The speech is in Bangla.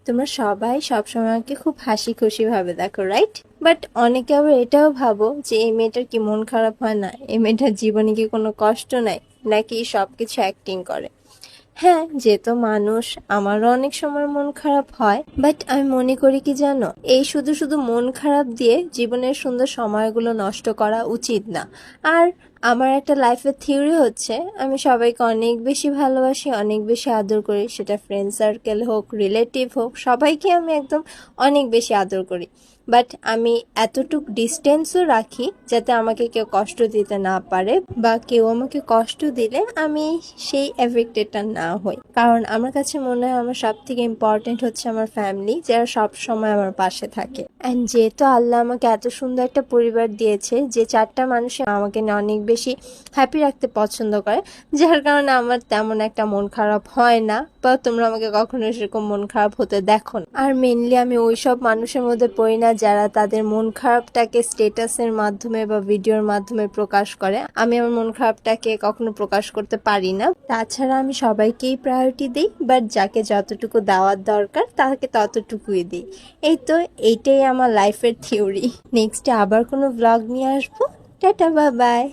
তোমরা সবাই সবসময় আমাকে খুব হাসি খুশি ভাবে দেখো, রাইট? বাট অনেকে আবার এটাও ভাবো যে এই মেয়েটার কি মন খারাপ হয় না, এই মেয়েটার জীবনে কি কোনো কষ্ট নাই, নাকি সবকিছু অ্যাক্টিং করে। হ্যাঁ, যেহেতু মানুষ, আমারও অনেক সময় মন খারাপ হয়, বাট আমি মনে করি কি জানো, এই শুধু শুধু মন খারাপ দিয়ে জীবনের সুন্দর সময়গুলো নষ্ট করা উচিত না। আর আমার একটা লাইফের থিওরি হচ্ছে, আমি সবাইকে অনেক বেশি ভালোবাসি, অনেক বেশি আদর করি, সেটা ফ্রেন্ড সার্কেল হোক, রিলেটিভ হোক, সবাইকে আমি একদম অনেক বেশি আদর করি। বাট আমি এতটুক ডিস্টেন্সও রাখি যাতে আমাকে কেউ কষ্ট দিতে না পারে, বা কেউ আমাকে কষ্ট দিলে আমি সেই এফেক্টেডটা না হই। কারণ আমার কাছে মনে হয় আমার সব থেকে ইম্পর্টেন্ট হচ্ছে আমার ফ্যামিলি, যারা সব সময় আমার পাশে থাকে। অ্যান্ড যেহেতু আল্লাহ আমাকে এত সুন্দর একটা পরিবার দিয়েছে, যে চারটা মানুষ আমাকে নিয়ে অনেক বেশি হ্যাপি রাখতে পছন্দ করে, যার কারণে আমার তেমন একটা মন খারাপ হয় না, বা তোমরা আমাকে কখনো সেরকম মন খারাপ হতে দেখো না। আর মেনলি আমি ওইসব মানুষের মধ্যে পড়ি না যারা তাদের মন খারাপটাকে স্টেটাসের মাধ্যমে বা ভিডিওর মাধ্যমে প্রকাশ করে। আমি আমার মন খারাপটাকে কখনো প্রকাশ করতে পারি না। তাছাড়া আমি সবাইকেই প্রায়োরিটি দিই, বাট যাকে যতটুকু দেওয়ার দরকার তাকে ততটুকুই দিই। এই তো, এইটাই আমার লাইফের থিওরি। নেক্সটে আবার কোনো ব্লগ নিয়ে আসবো। Tata, bye bye.